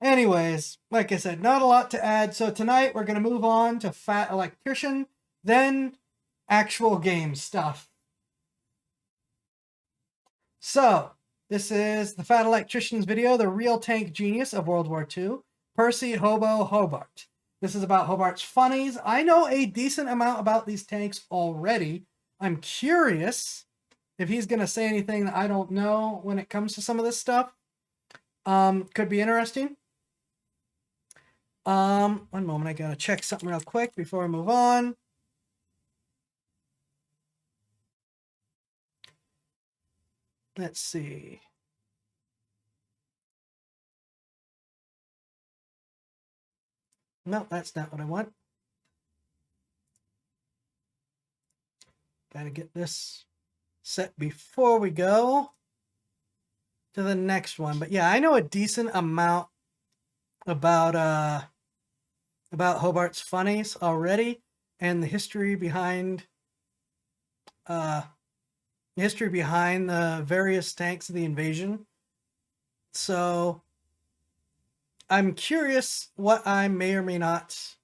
Anyways, like I said, not a lot to add. So tonight we're going to move on to Fat Electrician, then actual game stuff. So, this is the Fat Electrician's video, the real tank genius of World War II, Percy Hobo Hobart. This is about Hobart's Funnies. I know a decent amount about these tanks already. I'm curious if he's going to say anything that I don't know when it comes to some of this stuff. Could be interesting. One moment, I gotta check something real quick before I move on. Let's see. No, that's not what I want. Gotta get this set before we go to the next one. But yeah, I know a decent amount about Hobart's Funnies already, and the history behind the various tanks of the invasion. So I'm curious what I may or may not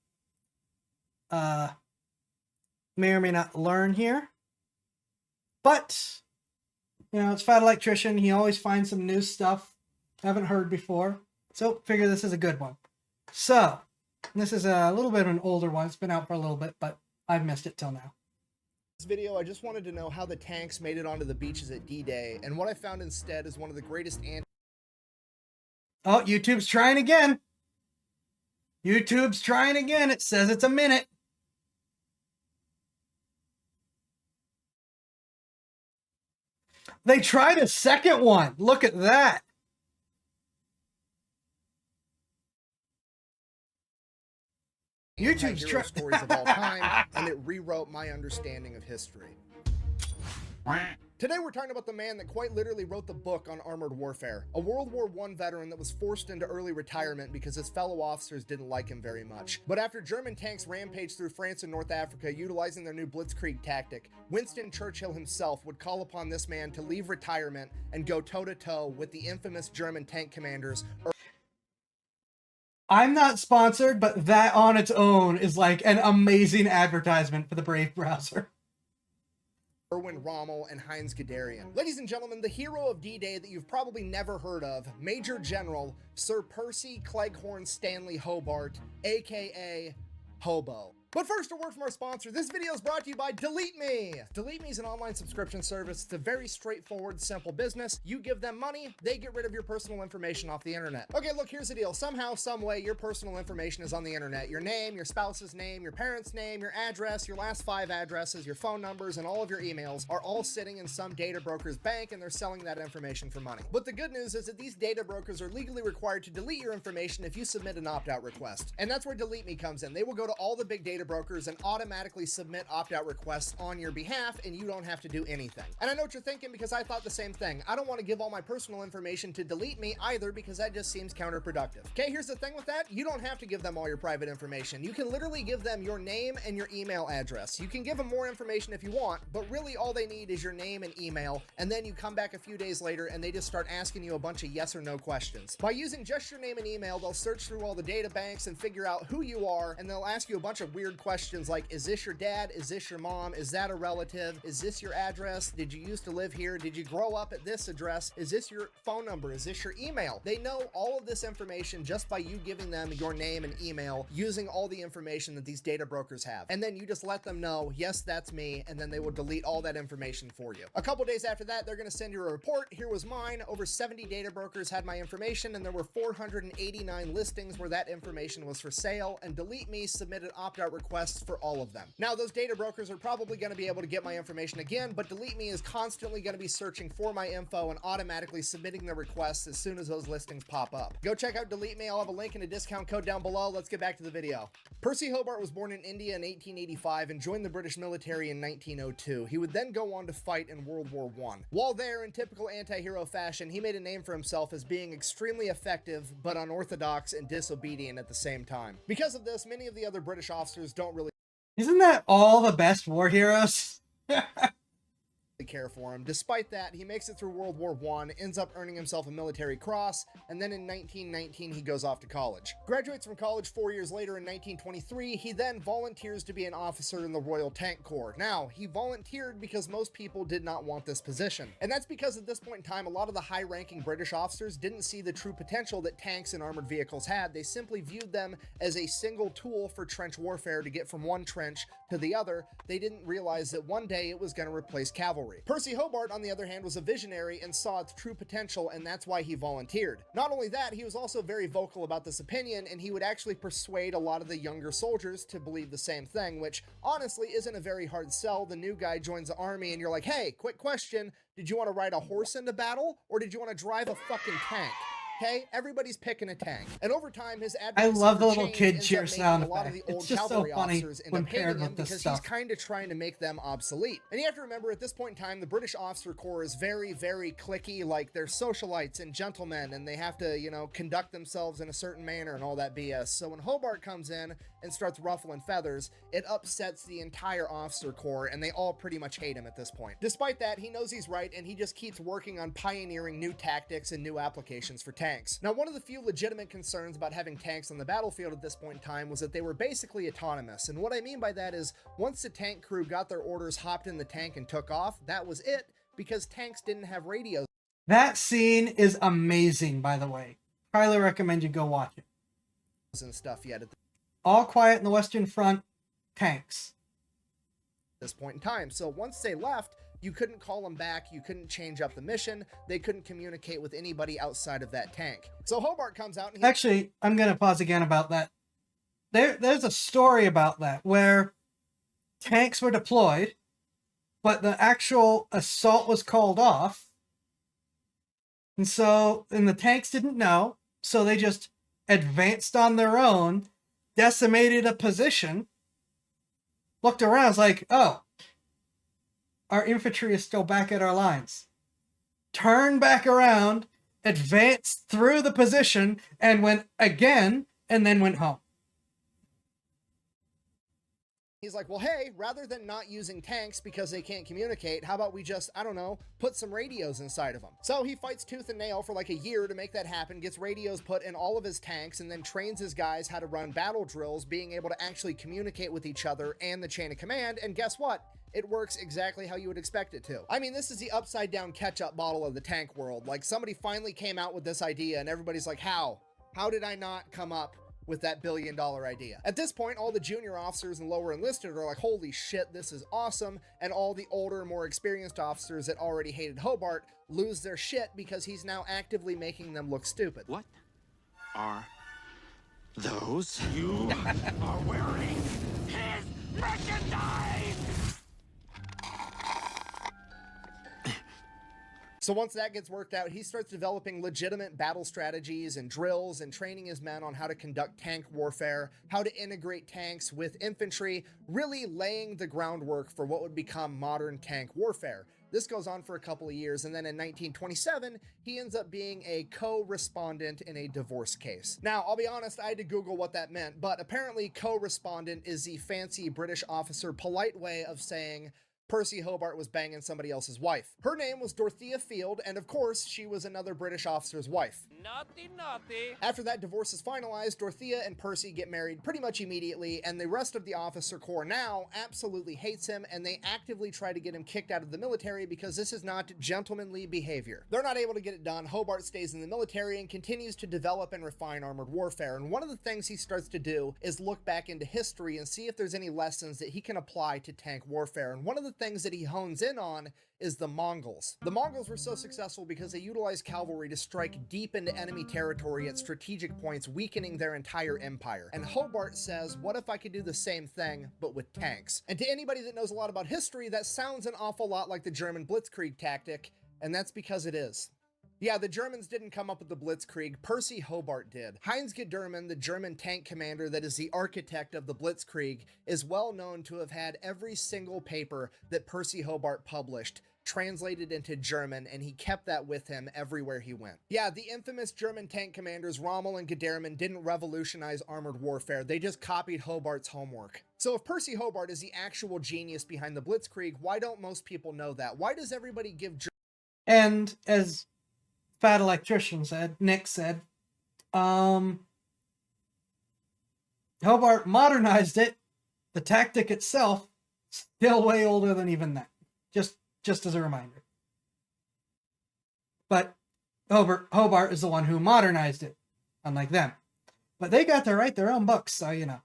learn here. But you know, it's Fat Electrician. He always finds some new stuff I haven't heard before. So figure this is a good one. So this is a little bit of an older one. It's been out for a little bit, but I've missed it till now. This video, I just wanted to know how the tanks made it onto the beaches at D-Day, and what I found instead is one of the greatest Oh, YouTube's trying again. YouTube's trying again. It says it's a minute. They tried a second one. Look at that. YouTube's hero stories of all time, and it rewrote my understanding of history. Today we're talking about the man that quite literally wrote the book on armored warfare, a World War I veteran that was forced into early retirement because his fellow officers didn't like him very much. But after German tanks rampaged through France and North Africa utilizing their new Blitzkrieg tactic, Winston Churchill himself would call upon this man to leave retirement and go toe-to-toe with the infamous German tank commanders. I'm not sponsored, but that on its own is like an amazing advertisement for the Brave browser. Erwin Rommel and Heinz Guderian. Ladies and gentlemen, the hero of D-Day that you've probably never heard of, Major General Sir Percy Cleghorn Stanley Hobart, aka Hobo. But first, a word from our sponsor. This video is brought to you by Delete Me. Delete Me is an online subscription service. It's a very straightforward, simple business. You give them money, they get rid of your personal information off the internet. Okay, look, here's the deal. Somehow, some way, your personal information is on the internet. Your name, your spouse's name, your parents' name, your address, your last 5 addresses, your phone numbers, and all of your emails are all sitting in some data broker's bank, and they're selling that information for money. But the good news is that these data brokers are legally required to delete your information if you submit an opt-out request. And that's where Delete Me comes in. They will go to all the big data brokers and automatically submit opt-out requests on your behalf, and you don't have to do anything. And I know what you're thinking, because I thought the same thing. I don't want to give all my personal information to Delete Me either, because that just seems counterproductive. Okay, here's the thing with that. You don't have to give them all your private information. You can literally give them your name and your email address. You can give them more information if you want, but really all they need is your name and email, and then you come back a few days later and they just start asking you a bunch of yes or no questions. By using just your name and email, they'll search through all the data banks and figure out who you are, and they'll ask you a bunch of weird questions like, is this your dad? Is this your mom? Is that a relative? Is this your address? Did you used to live here? Did you grow up at this address? Is this your phone number? Is this your email? They know all of this information just by you giving them your name and email, using all the information that these data brokers have. And then you just let them know, yes, that's me, and then they will delete all that information for you. A couple days after that, they're going to send you a report. Here was mine. Over 70 data brokers had my information, and there were 489 listings where that information was for sale, and Delete Me submitted opt-out requests for all of them. Now, those data brokers are probably going to be able to get my information again, but Delete Me is constantly going to be searching for my info and automatically submitting their requests as soon as those listings pop up. Go check out Delete Me. I'll have a link and a discount code down below. Let's get back to the video. Percy Hobart was born in India in 1885 and joined the British military in 1902. He would then go on to fight in World War I. While there, in typical anti-hero fashion, he made a name for himself as being extremely effective, but unorthodox and disobedient at the same time. Because of this, many of the other British officers don't really Isn't that all the best war heroes? care for him. Despite that, he makes it through World War I, ends up earning himself a military cross, and then in 1919 he goes off to college. Graduates from college 4 years later in 1923, he then volunteers to be an officer in the Royal Tank Corps. Now, he volunteered because most people did not want this position. And that's because at this point in time, a lot of the high-ranking British officers didn't see the true potential that tanks and armored vehicles had. They simply viewed them as a single tool for trench warfare to get from one trench to the other. They didn't realize that one day it was going to replace cavalry. Percy Hobart, on the other hand, was a visionary and saw its true potential, and that's why he volunteered. Not only that, he was also very vocal about this opinion, and he would actually persuade a lot of the younger soldiers to believe the same thing, which honestly isn't a very hard sell. The new guy joins the army and you're like, hey, quick question, did you want to ride a horse into battle, or did you want to drive a fucking tank? Okay, everybody's picking a tank. And over time, his I advocacy love the for little change kid ends cheer up making sound a lot of the effect. old It's just so cavalry funny officers end when up hating paired him with this because stuff. he's kind of trying to make them obsolete. And you have to remember, at this point in time, the British officer corps is very, very cliquey. Like, they're socialites and gentlemen, and they have to, you know, conduct themselves in a certain manner and all that BS. So when Hobart comes in and starts ruffling feathers, it upsets the entire officer corps, and they all pretty much hate him at this point. Despite that, he knows he's right, and he just keeps working on pioneering new tactics and new applications for tanks. Now, one of the few legitimate concerns about having tanks on the battlefield at this point in time was that they were basically autonomous. And what I mean by that is, once the tank crew got their orders, hopped in the tank, and took off, that was it, because tanks didn't have radios That scene is amazing, by the way. Highly recommend you go watch it. and stuff yet at All quiet in the Western Front, tanks. this point in time. So once they left, you couldn't call them back, you couldn't change up the mission, they couldn't communicate with anybody outside of that tank. So Hobart comes out and he Actually, I'm going to pause again about that. There's a story about that where tanks were deployed, but the actual assault was called off. And the tanks didn't know, so they just advanced on their own, decimated a position, looked around, was like, oh, our infantry is still back at our lines. Turned back around, advanced through the position, and went again, and then went home. He's like, well, hey, rather than not using tanks because they can't communicate, how about we just, I don't know, put some radios inside of them? So he fights tooth and nail for like a year to make that happen, gets radios put in all of his tanks, and then trains his guys how to run battle drills, being able to actually communicate with each other and the chain of command. And guess what? It works exactly how you would expect it to. I mean, this is the upside down ketchup bottle of the tank world. Like, somebody finally came out with this idea and everybody's like, how? How did I not come up with that billion-dollar idea? At this point, all the junior officers and lower enlisted are like, holy shit, this is awesome. And all the older, more experienced officers that already hated Hobart lose their shit because he's now actively making them look stupid. What are those? You are wearing his merchandise! So once that gets worked out, he starts developing legitimate battle strategies and drills and training his men on how to conduct tank warfare, how to integrate tanks with infantry, really laying the groundwork for what would become modern tank warfare. This goes on for a couple of years, and then in 1927, he ends up being a co-respondent in a divorce case. Now, I'll be honest, I had to Google what that meant, but apparently co-respondent is the fancy British officer polite way of saying Percy Hobart was banging somebody else's wife. Her name was Dorothea Field, and of course, she was another British officer's wife. Naughty, naughty. After that divorce is finalized, Dorothea and Percy get married pretty much immediately, and the rest of the officer corps now absolutely hates him, and they actively try to get him kicked out of the military because this is not gentlemanly behavior. They're not able to get it done. Hobart stays in the military and continues to develop and refine armored warfare, and one of the things he starts to do is look back into history and see if there's any lessons that he can apply to tank warfare. And one of the things that he hones in on is the Mongols. The Mongols were so successful because they utilized cavalry to strike deep into enemy territory at strategic points, weakening their entire empire. And Hobart says, what if I could do the same thing, but with tanks? And to anybody that knows a lot about history, that sounds an awful lot like the German Blitzkrieg tactic, and that's because it is. Yeah, the Germans didn't come up with the Blitzkrieg, Percy Hobart did. Heinz Gedermann, the German tank commander that is the architect of the Blitzkrieg, is well known to have had every single paper that Percy Hobart published translated into German, and he kept that with him everywhere he went. Yeah, the infamous German tank commanders Rommel and Guderian didn't revolutionize armored warfare, they just copied Hobart's homework. So if Percy Hobart is the actual genius behind the Blitzkrieg, why don't most people know that? Why does everybody give... And as Fat Electrician said, Nick said, Hobart modernized it. The tactic itself, still way older than even that. Just as a reminder. But Hobart is the one who modernized it, unlike them. But they got to write their own books, so you know.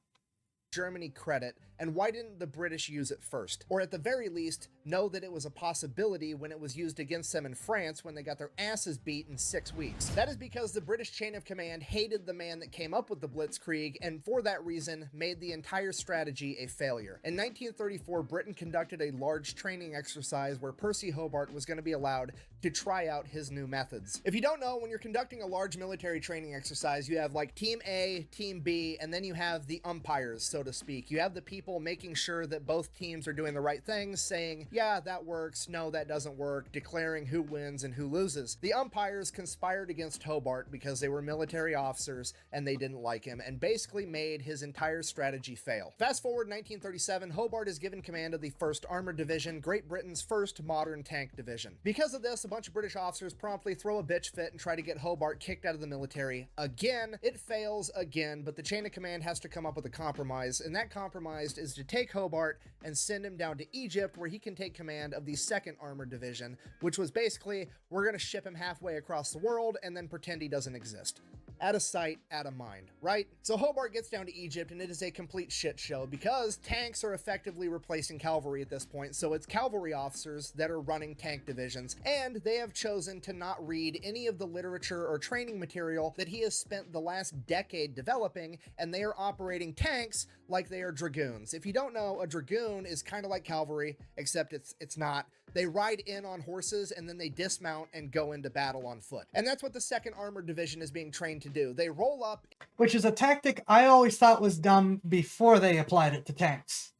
Germany credit, and why didn't the British use it first? Or at the very least, know that it was a possibility when it was used against them in France when they got their asses beat in 6 weeks. That is because the British chain of command hated the man that came up with the Blitzkrieg, and for that reason made the entire strategy a failure. In 1934, Britain conducted a large training exercise where Percy Hobart was going to be allowed to try out his new methods. If you don't know, when you're conducting a large military training exercise, you have like Team A, Team B, and then you have the umpires, so to speak. You have the people making sure that both teams are doing the right things, saying, yeah, that works, no, that doesn't work, declaring who wins and who loses. The umpires conspired against Hobart because they were military officers and they didn't like him, and basically made his entire strategy fail. Fast forward 1937, Hobart is given command of the 1st Armored Division, Great Britain's first modern tank division. Because of this, a bunch of British officers promptly throw a bitch fit and try to get Hobart kicked out of the military again. It fails again, but the chain of command has to come up with a compromise, and that compromise is to take Hobart and send him down to Egypt, where he can take command of the 2nd Armored Division, which was basically, we're going to ship him halfway across the world and then pretend he doesn't exist. Out of sight, out of mind, right? So Hobart gets down to Egypt, and it is a complete shit show because tanks are effectively replacing cavalry at this point, so it's cavalry officers that are running tank divisions, and they have chosen to not read any of the literature or training material that he has spent the last decade developing, and they are operating tanks like they are dragoons. If you don't know, a dragoon is kind of like cavalry, except it's not. They ride in on horses and then they dismount and go into battle on foot. And that's what the 2nd Armored Division is being trained to do. They roll up. Which is a tactic I always thought was dumb before they applied it to tanks.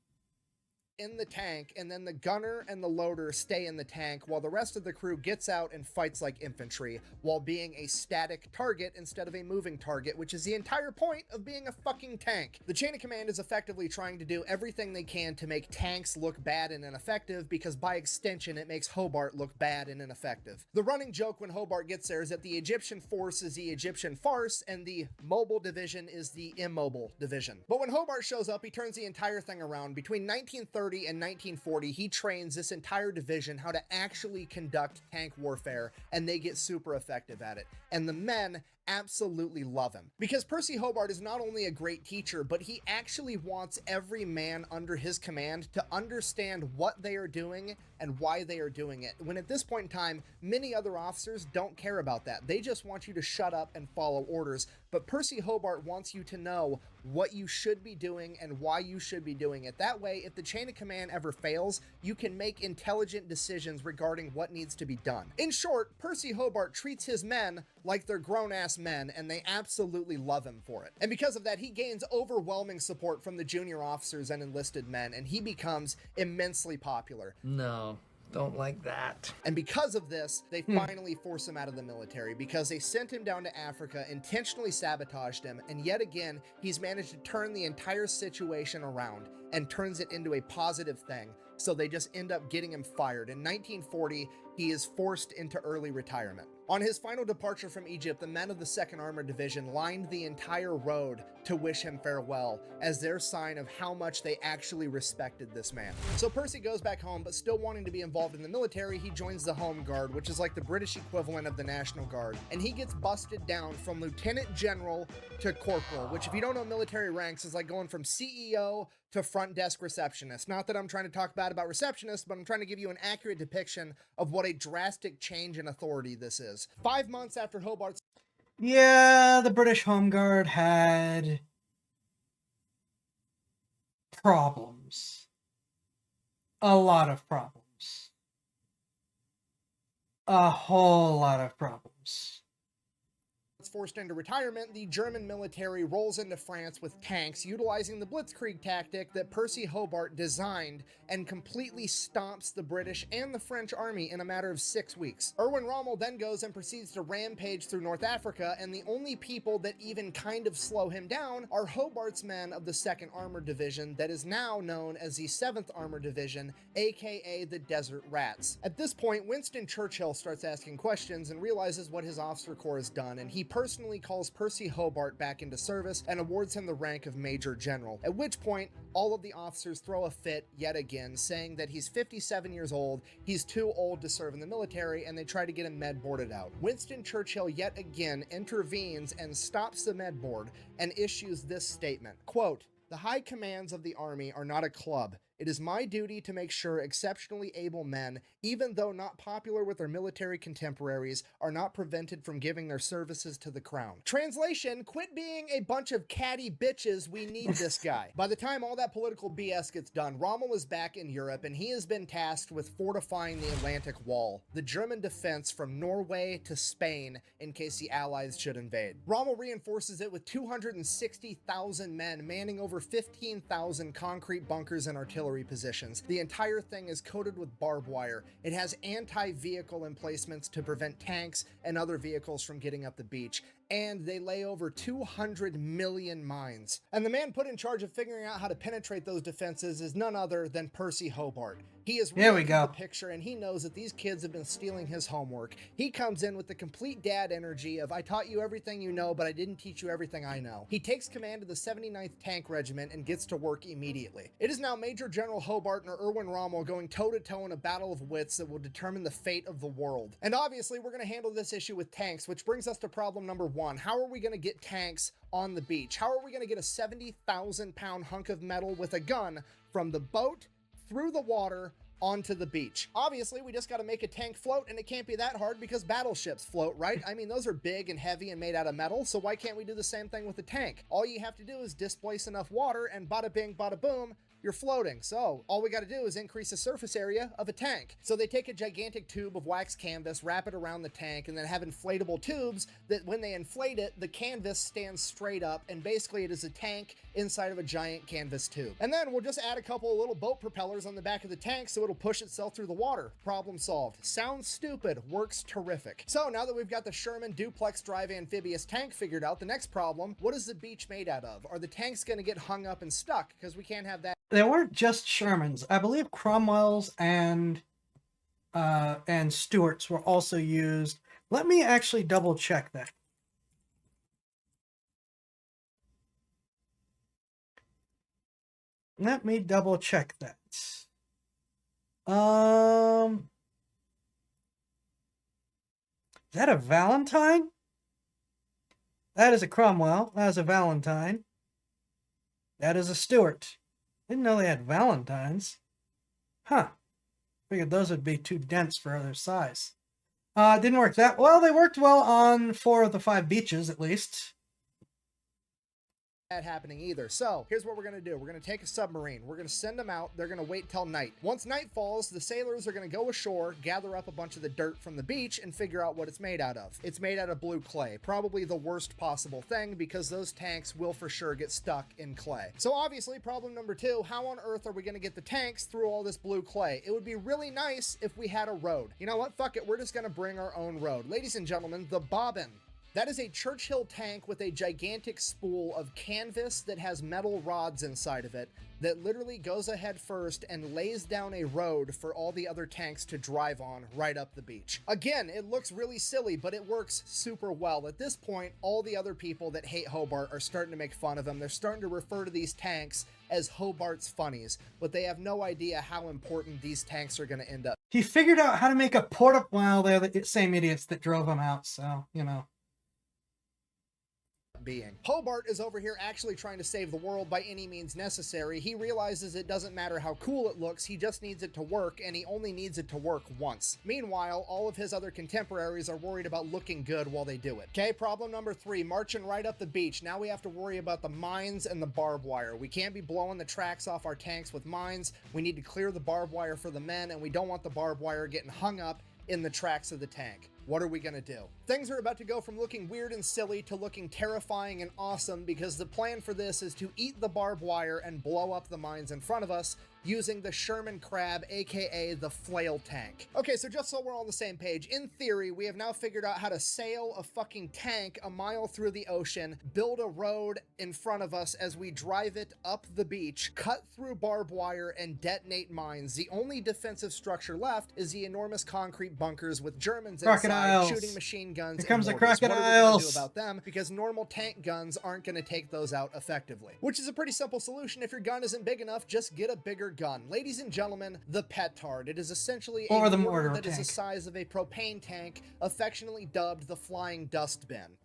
In the tank, and then the gunner and the loader stay in the tank while the rest of the crew gets out and fights like infantry while being a static target instead of a moving target, which is the entire point of being a fucking tank. The chain of command is effectively trying to do everything they can to make tanks look bad and ineffective, because by extension it makes Hobart look bad and ineffective. The running joke when Hobart gets there is that the Egyptian force is the Egyptian farce and the mobile division is the immobile division. But when Hobart shows up, he turns the entire thing around. Between 1930 and 1940, he trains this entire division how to actually conduct tank warfare, and they get super effective at it. And the men absolutely love him. Because Percy Hobart is not only a great teacher, but he actually wants every man under his command to understand what they are doing and why they are doing it. When at this point in time, many other officers don't care about that. They just want you to shut up and follow orders. But Percy Hobart wants you to know what you should be doing and why you should be doing it. That way, if the chain of command ever fails, you can make intelligent decisions regarding what needs to be done. In short, Percy Hobart treats his men like they're grown-ass men, and they absolutely love him for it. And because of that, he gains overwhelming support from the junior officers and enlisted men, and he becomes immensely popular. No, don't like that. And because of this, they finally force him out of the military, because they sent him down to Africa, intentionally sabotaged him, and yet again, he's managed to turn the entire situation around and turns it into a positive thing. So they just end up getting him fired. In 1940, he is forced into early retirement. On his final departure from Egypt, the men of the 2nd Armored Division lined the entire road to wish him farewell as their sign of how much they actually respected this man. So Percy goes back home, but still wanting to be involved in the military, he joins the Home Guard, which is like the British equivalent of the National Guard. And he gets busted down from Lieutenant General to Corporal, which if you don't know military ranks is like going from CEO to front desk receptionist. Not that I'm trying to talk bad about receptionists, but I'm trying to give you an accurate depiction of what a drastic change in authority this is. 5 months after Hobart's... Yeah, the British Home Guard had problems. A lot of problems. A whole lot of problems. forced into retirement, the German military rolls into France with tanks, utilizing the Blitzkrieg tactic that Percy Hobart designed, and completely stomps the British and the French army in a matter of 6 weeks. Erwin Rommel then goes and proceeds to rampage through North Africa, and the only people that even kind of slow him down are Hobart's men of the 2nd Armored Division that is now known as the 7th Armored Division, aka the Desert Rats. At this point, Winston Churchill starts asking questions and realizes what his officer corps has done, and he personally calls Percy Hobart back into service and awards him the rank of Major General, at which point all of the officers throw a fit yet again, saying that he's 57 years old, he's too old to serve in the military, and they try to get him med boarded out. Winston Churchill yet again intervenes and stops the med board and issues this statement, quote, "The high commands of the army are not a club. It is my duty to make sure exceptionally able men, even though not popular with their military contemporaries, are not prevented from giving their services to the crown." Translation, quit being a bunch of catty bitches, we need this guy. By the time all that political BS gets done, Rommel is back in Europe, and he has been tasked with fortifying the Atlantic Wall, the German defense from Norway to Spain in case the Allies should invade. Rommel reinforces it with 260,000 men manning over 15,000 concrete bunkers and artillery positions. The entire thing is coated with barbed wire. It has anti-vehicle emplacements to prevent tanks and other vehicles from getting up the beach, and they lay over 200 million mines. And the man put in charge of figuring out how to penetrate those defenses is none other than Percy Hobart. He is reading the picture, and he knows that these kids have been stealing his homework. He comes in with the complete dad energy of, I taught you everything you know, but I didn't teach you everything I know. He takes command of the 79th Tank Regiment and gets to work immediately. It is now Major General Hobart and Erwin Rommel going toe-to-toe in a battle of wits that will determine the fate of the world. And obviously, we're going to handle this issue with tanks, which brings us to problem number 1. How are we going to get tanks on the beach? How are we going to get a 70,000-pound hunk of metal with a gun from the boat through the water onto the beach? Obviously, we just got to make a tank float, and it can't be that hard because battleships float, right? I mean, those are big and heavy and made out of metal, so why can't we do the same thing with a tank? All you have to do is displace enough water, and bada bing, bada boom, you're floating. So all we got to do is increase the surface area of a tank. So they take a gigantic tube of wax canvas, wrap it around the tank, and then have inflatable tubes that when they inflate it, the canvas stands straight up, and basically it is a tank inside of a giant canvas tube. And then we'll just add a couple of little boat propellers on the back of the tank so it'll push itself through the water. Problem solved. Sounds stupid, works terrific. So now that we've got the Sherman duplex drive amphibious tank figured out, the next problem, what is the beach made out of? Are the tanks going to get hung up and stuck? Because we can't have that. They weren't just Shermans. I believe Cromwell's and Stuart's were also used. Let me actually double check that. Let me double check that. Is that a Valentine? That is a Cromwell. That is a Valentine. That is a Stuart. Didn't know they had Valentines. Huh. Figured those would be too dense for their size. Didn't work that well. They worked well on 4 of the 5 beaches, at least. That happening either. So here's what we're going to do. We're going to take a submarine. We're going to send them out. They're going to wait till night. Once night falls, the sailors are going to go ashore, gather up a bunch of the dirt from the beach, and figure out what it's made out of. It's made out of blue clay. Probably the worst possible thing because those tanks will for sure get stuck in clay. So obviously, problem number 2, how on earth are we going to get the tanks through all this blue clay? It would be really nice if we had a road. You know what? Fuck it. We're just going to bring our own road. Ladies and gentlemen, the bobbin. That is a Churchill tank with a gigantic spool of canvas that has metal rods inside of it that literally goes ahead first and lays down a road for all the other tanks to drive on right up the beach. Again, it looks really silly, but it works super well. At this point, all the other people that hate Hobart are starting to make fun of him. They're starting to refer to these tanks as Hobart's Funnies, but they have no idea how important these tanks are going to end up. He figured out how to make a well, they're the same idiots that drove him out, so, you know. Being. Hobart is over here actually trying to save the world by any means necessary. He realizes it doesn't matter how cool it looks, he just needs it to work, and he only needs it to work once. Meanwhile, all of his other contemporaries are worried about looking good while they do it. Okay, problem number 3, marching right up the beach. Now we have to worry about the mines and the barbed wire. We can't be blowing the tracks off our tanks with mines. We need to clear the barbed wire for the men, and we don't want the barbed wire getting hung up in the tracks of the tank. what are we gonna do? Things are about to go from looking weird and silly to looking terrifying and awesome, because the plan for this is to eat the barbed wire and blow up the mines in front of us using the Sherman Crab, aka the flail tank. Okay, so just so we're all on the same page, in theory, we have now figured out how to sail a fucking tank a mile through the ocean, build a road in front of us as we drive it up the beach, cut through barbed wire, and detonate mines. The only defensive structure left is the enormous concrete bunkers with Germans inside shooting machine guns. Here comes the mortars. crocodiles. What are we gonna do about them? Because normal tank guns aren't gonna take those out effectively. Which is a pretty simple solution. If your gun isn't big enough, just get a bigger gun. Ladies and gentlemen, the petard. It is essentially a mortar that is the size of a propane tank, affectionately dubbed the flying dustbin.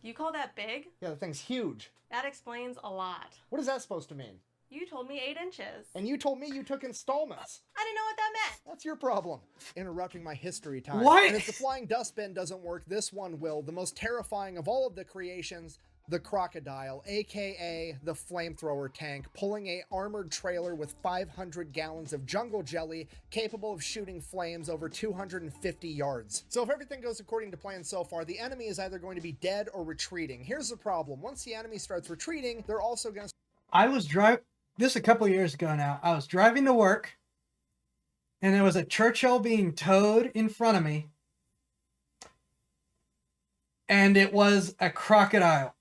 You call that big? Yeah, the thing's huge. That explains a lot. What is that supposed to mean? You told me 8 inches. And you told me you took installments. I didn't know what that meant. That's your problem. Interrupting my history time. What? And if the flying dustbin doesn't work, this one will. The most terrifying of all of the creations, the crocodile, aka the flamethrower tank, pulling a armored trailer with 500 gallons of jungle jelly, capable of shooting flames over 250 yards. So if everything goes according to plan so far, the enemy is either going to be dead or retreating. Here's the problem. Once the enemy starts retreating, they're also going to... I was driving, this a couple years ago now, I was driving to work, and there was a Churchill being towed in front of me, and it was a crocodile.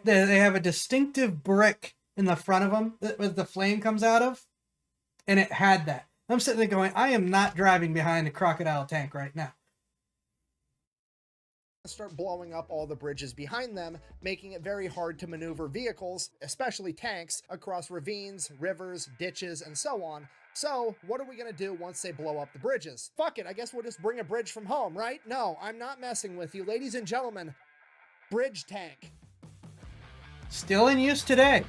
They have a distinctive brick in the front of them that the flame comes out of, and it had that. I'm sitting there going, I am not driving behind a crocodile tank right now. Start blowing up all the bridges behind them, making it very hard to maneuver vehicles, especially tanks, across ravines, rivers, ditches, and so on. So, what are we gonna do once they blow up the bridges? Fuck it, I guess we'll just bring a bridge from home, right? No, I'm not messing with you. Ladies and gentlemen, bridge tank. Still in use today.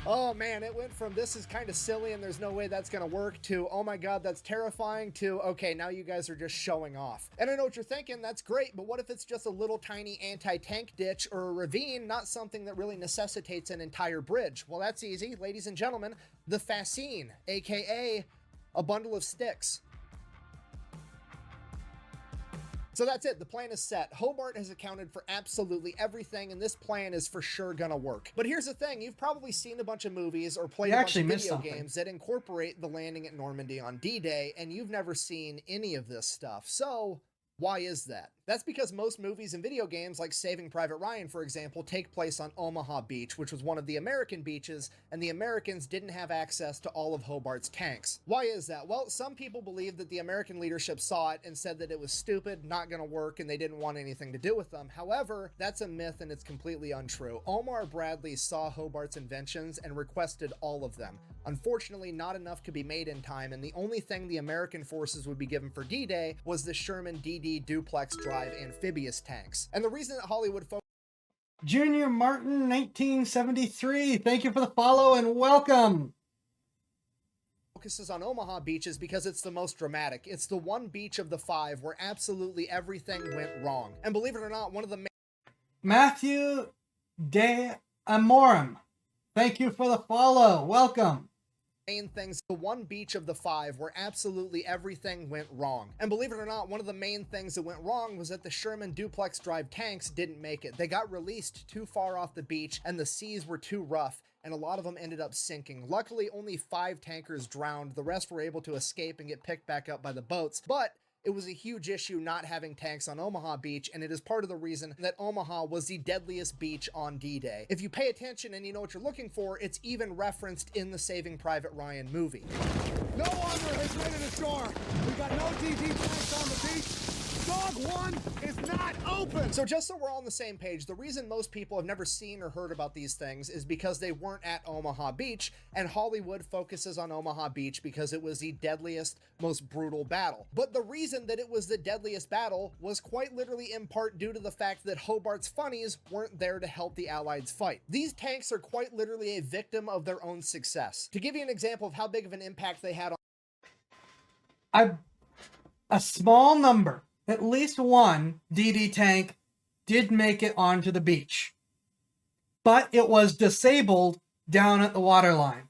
Oh man, it went from this is kind of silly and there's no way that's gonna work to, oh my god, that's terrifying, to, okay, now you guys are just showing off. And I know what you're thinking, that's great, but what if it's just a little tiny anti-tank ditch or a ravine, not something that really necessitates an entire bridge? Well, that's easy, ladies and gentlemen, the fascine, aka a bundle of sticks. So that's it, the plan is set. Hobart has accounted for absolutely everything, and this plan is for sure gonna work. But here's the thing, you've probably seen a bunch of movies or played a bunch of video games that incorporate the landing at Normandy on D-Day, and you've never seen any of this stuff. So, why is that? That's because most movies and video games, like Saving Private Ryan, for example, take place on Omaha Beach, which was one of the American beaches, and the Americans didn't have access to all of Hobart's tanks. Why is that? Well, some people believe that the American leadership saw it and said that it was stupid, not gonna work, and they didn't want anything to do with them. However, that's a myth and it's completely untrue. Omar Bradley saw Hobart's inventions and requested all of them. Unfortunately, not enough could be made in time, and the only thing the American forces would be given for D-Day was the Sherman DD duplex drive amphibious tanks. And the reason that Hollywood Junior Martin 1973, thank you for the follow and welcome. Focuses on Omaha Beach is because it's the most dramatic. It's the one beach of the 5 where absolutely everything went wrong. And believe it or not, one of the Matthew De Amorum, thank you for the follow, welcome. main things, the one beach of the 5 where absolutely everything went wrong. And believe it or not, one of the main things that went wrong was that the Sherman duplex drive tanks didn't make it. They got released too far off the beach and the seas were too rough, and a lot of them ended up sinking. Luckily, only 5 tankers drowned. The rest were able to escape and get picked back up by the boats, but it was a huge issue not having tanks on Omaha Beach, and it is part of the reason that Omaha was the deadliest beach on D-Day. If you pay attention and you know what you're looking for, it's even referenced in the Saving Private Ryan movie. No armor has made it ashore. We got no DD tanks on the beach. Dog 1 is not open. So just so we're all on the same page, the reason most people have never seen or heard about these things is because they weren't at Omaha Beach, and Hollywood focuses on Omaha Beach because it was the deadliest, most brutal battle. But the reason that it was the deadliest battle was quite literally in part due to the fact that Hobart's Funnies weren't there to help the Allies fight. These tanks are quite literally a victim of their own success. To give you an example of how big of an impact they had on a small number, at least one DD tank did make it onto the beach, but it was disabled down at the waterline.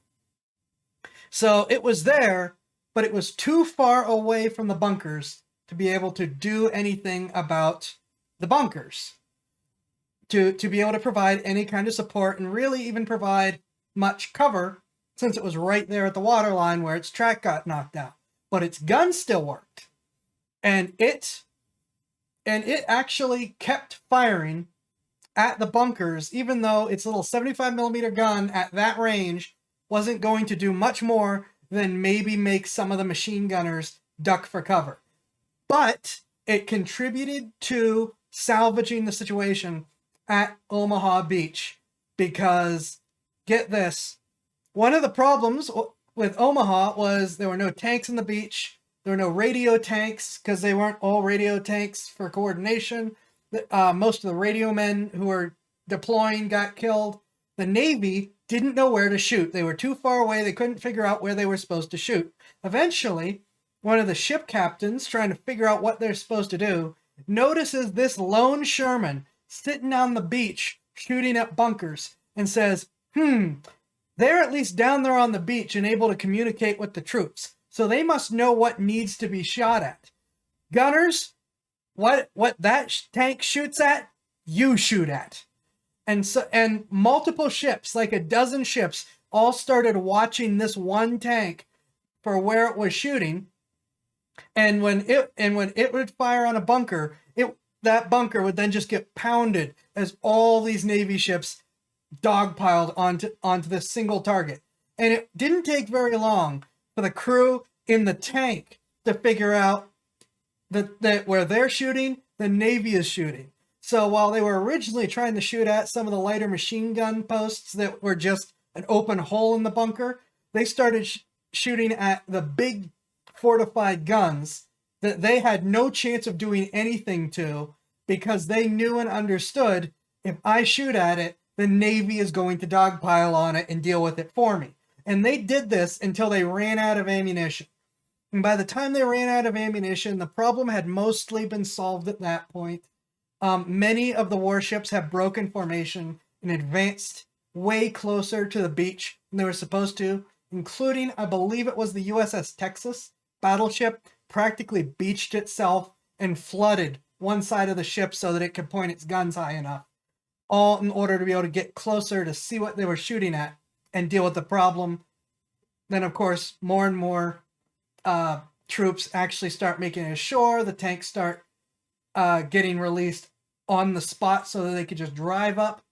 So it was there, but it was too far away from the bunkers to be able to do anything about the bunkers, to be able to provide any kind of support and really even provide much cover, since it was right there at the water line where its track got knocked out. But its gun still worked. And it actually kept firing at the bunkers, even though its little 75mm gun at that range wasn't going to do much more than maybe make some of the machine gunners duck for cover. But it contributed to salvaging the situation at Omaha Beach, because, get this, one of the problems with Omaha was there were no tanks on the beach. There were no radio tanks because they weren't all radio tanks for coordination. Most of the radio men who were deploying got killed. The Navy didn't know where to shoot. They were too far away. They couldn't figure out where they were supposed to shoot. Eventually, one of the ship captains, trying to figure out what they're supposed to do, notices this lone Sherman sitting on the beach shooting at bunkers and says, they're at least down there on the beach and able to communicate with the troops. So they must know what needs to be shot at. Gunners, what that tank shoots at, you shoot at. And multiple ships, like a dozen ships, all started watching this one tank for where it was shooting. And when it would fire on a bunker, that bunker would then just get pounded as all these Navy ships dogpiled onto this single target. And it didn't take very long for the crew in the tank to figure out that where they're shooting, the Navy is shooting. So while they were originally trying to shoot at some of the lighter machine gun posts that were just an open hole in the bunker, they started shooting at the big fortified guns that they had no chance of doing anything to, because they knew and understood, if I shoot at it, the Navy is going to dogpile on it and deal with it for me. And they did this until they ran out of ammunition. And by the time they ran out of ammunition, the problem had mostly been solved at that point. Many of the warships have broken formation and advanced way closer to the beach than they were supposed to, including, I believe it was the USS Texas battleship, practically beached itself and flooded one side of the ship so that it could point its guns high enough, all in order to be able to get closer to see what they were shooting at and deal with the problem. Then, of course, more and more troops actually start making it ashore. The tanks start getting released on the spot so that they could just drive up.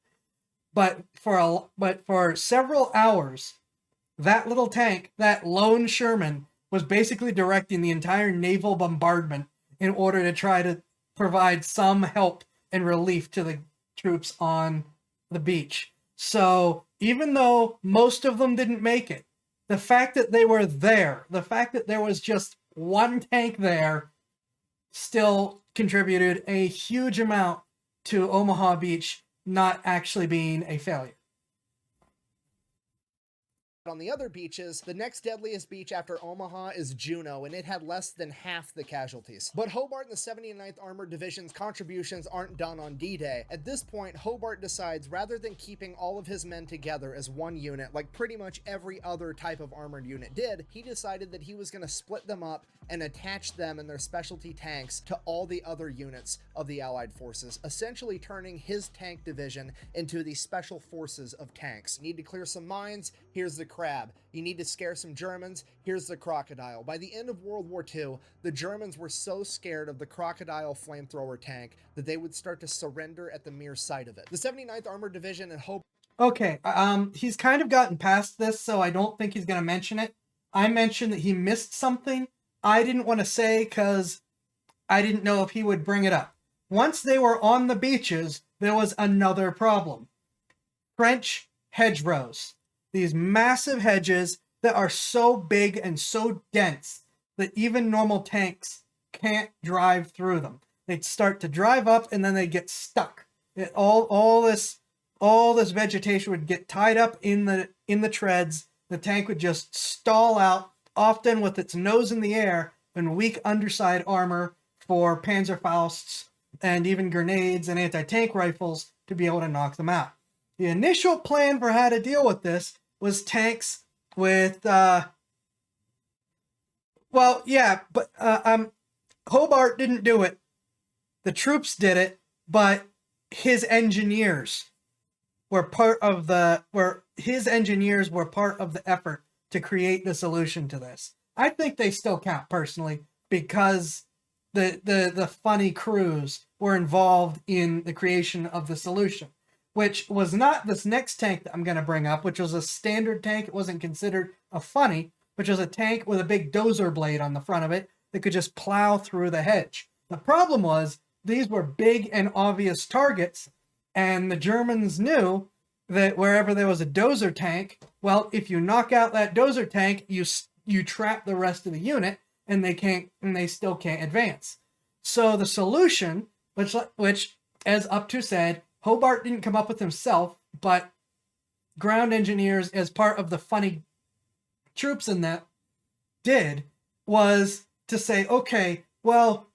But for several hours, that little tank, that lone Sherman, was basically directing the entire naval bombardment in order to try to provide some help and relief to the troops on the beach. So even though most of them didn't make it, the fact that they were there, the fact that there was just one tank there, still contributed a huge amount to Omaha Beach not actually being a failure. On the other beaches, the next deadliest beach after Omaha is Juneau, and it had less than half the casualties. But Hobart and the 79th Armored Division's contributions aren't done on D-Day. At this point, Hobart decides, rather than keeping all of his men together as one unit, like pretty much every other type of armored unit did, he decided that he was going to split them up and attach them and their specialty tanks to all the other units of the Allied forces, essentially turning his tank division into the special forces of tanks. You need to clear some mines? Here's the crab. You need to scare some Germans? Here's the crocodile. By the end of World War II, the Germans were so scared of the crocodile flamethrower tank that they would start to surrender at the mere sight of it. The 79th Armored Division and Hobart. Okay, he's kind of gotten past this, so I don't think he's going to mention it. I mentioned that he missed something I didn't want to say because I didn't know if he would bring it up. Once they were on the beaches, there was another problem. French hedgerows. These massive hedges that are so big and so dense that even normal tanks can't drive through them. They'd start to drive up and then they'd get stuck. All this vegetation would get tied up in the treads. The tank would just stall out, often with its nose in the air and weak underside armor for Panzerfausts and even grenades and anti-tank rifles to be able to knock them out. The initial plan for how to deal with this was tanks with, Hobart didn't do it. The troops did it, but his engineers were part of the effort to create the solution to this. I think they still count personally because the funny crews were involved in the creation of the solution, which was not this next tank that I'm going to bring up, which was a standard tank. It wasn't considered a funny, which was a tank with a big dozer blade on the front of it that could just plow through the hedge. The problem was these were big and obvious targets, and the Germans knew that wherever there was a dozer tank, well, if you knock out that dozer tank, you trap the rest of the unit, and they still can't advance. So the solution, which as Up to said, Hobart didn't come up with himself, but ground engineers as part of the funny troops in that did, was to say, okay, well,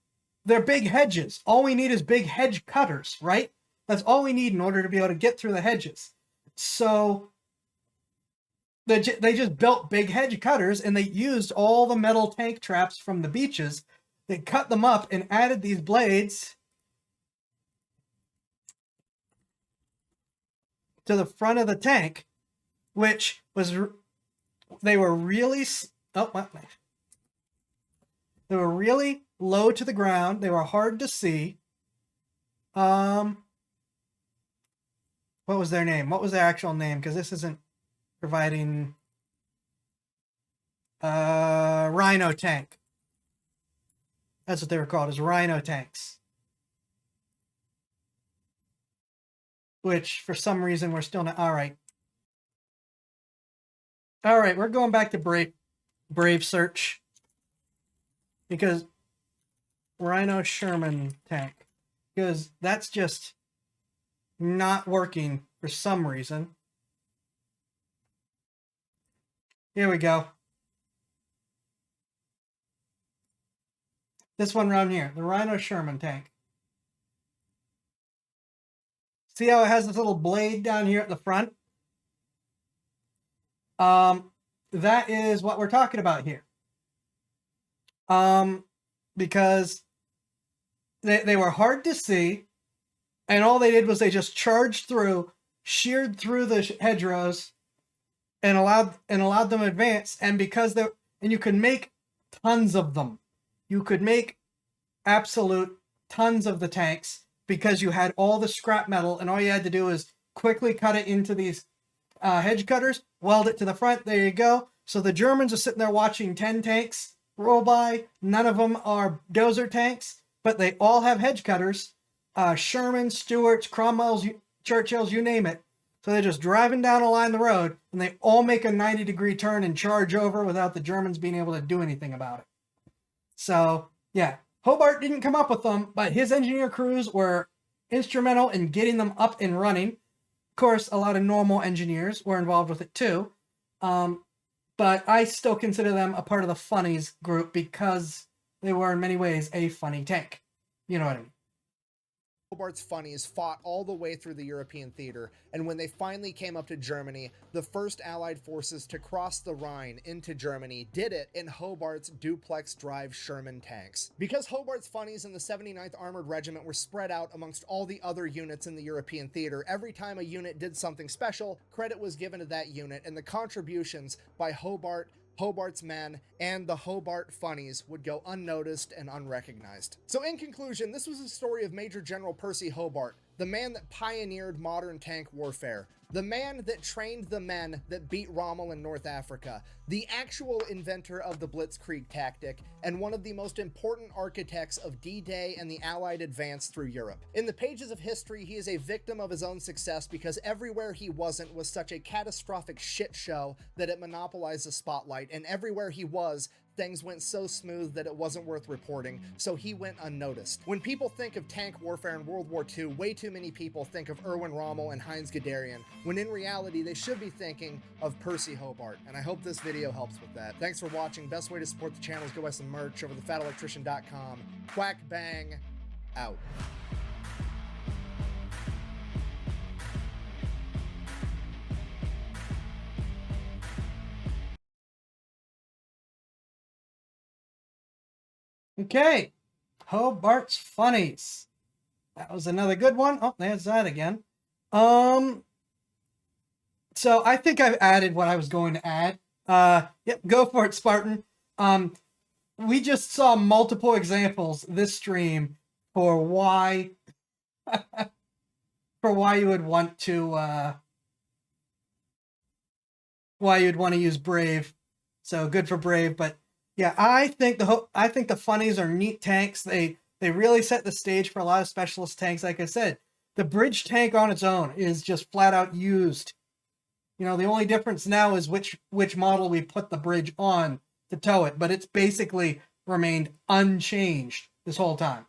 they're big hedges. All we need is big hedge cutters, right? That's all we need in order to be able to get through the hedges. So they just built big hedge cutters, and they used all the metal tank traps from the beaches. They cut them up and added these blades to the front of the tank, which was, they were really low to the ground. They were hard to see. What was their name? What was their actual name? Because this isn't providing Rhino tank. That's what they were called, is Rhino tanks. Which, for some reason, we're still not... All right, we're going back to Brave Search. Because Rhino Sherman tank. Because that's just not working for some reason. Here we go. This one around here, the Rhino Sherman tank. See how it has this little blade down here at the front? That is what we're talking about here. Because they were hard to see, and all they did was they just charged through, sheared through the hedgerows, and allowed them to advance. And because you could make tons of them. You could make absolute tons of the tanks because you had all the scrap metal, and all you had to do is quickly cut it into these hedge cutters, weld it to the front. There you go. So the Germans are sitting there watching 10 tanks roll by. None of them are dozer tanks, but they all have hedge cutters. Sherman, Stuarts, Cromwells, Churchills, you name it. So they're just driving down a line of the road, and they all make a 90-degree turn and charge over without the Germans being able to do anything about it. So, yeah, Hobart didn't come up with them, but his engineer crews were instrumental in getting them up and running. Of course, a lot of normal engineers were involved with it too. But I still consider them a part of the Funnies group because they were in many ways a funny tank. You know what I mean? Hobart's Funnies fought all the way through the European theater, and when they finally came up to Germany, the first Allied forces to cross the Rhine into Germany did it in Hobart's duplex-drive Sherman tanks. Because Hobart's Funnies and the 79th Armored Regiment were spread out amongst all the other units in the European theater, every time a unit did something special, credit was given to that unit, and the contributions by Hobart's men, and the Hobart Funnies would go unnoticed and unrecognized. So in conclusion, this was the story of Major General Percy Hobart, the man that pioneered modern tank warfare, the man that trained the men that beat Rommel in North Africa, the actual inventor of the Blitzkrieg tactic, and one of the most important architects of D-Day and the Allied advance through Europe. In the pages of history, he is a victim of his own success because everywhere he wasn't was such a catastrophic shit show that it monopolized the spotlight, and everywhere he was, things went so smooth that it wasn't worth reporting, so he went unnoticed. When people think of tank warfare in World War II, way too many people think of Erwin Rommel and Heinz Guderian, when in reality they should be thinking of Percy Hobart, and I hope this video helps with that. Thanks for watching. Best way to support the channel is go buy some merch over thefatelectrician.com. Quack bang, out. Okay, Hobart's Funnies. That was another good one. Oh, there's that again. So I think I've added what I was going to add. Yep, go for it, Spartan. We just saw multiple examples this stream for why you would want to use Brave. So good for Brave, but yeah, I think the Funnies are neat tanks. They really set the stage for a lot of specialist tanks. Like I said, the bridge tank on its own is just flat out used. You know, the only difference now is which model we put the bridge on to tow it, but it's basically remained unchanged this whole time.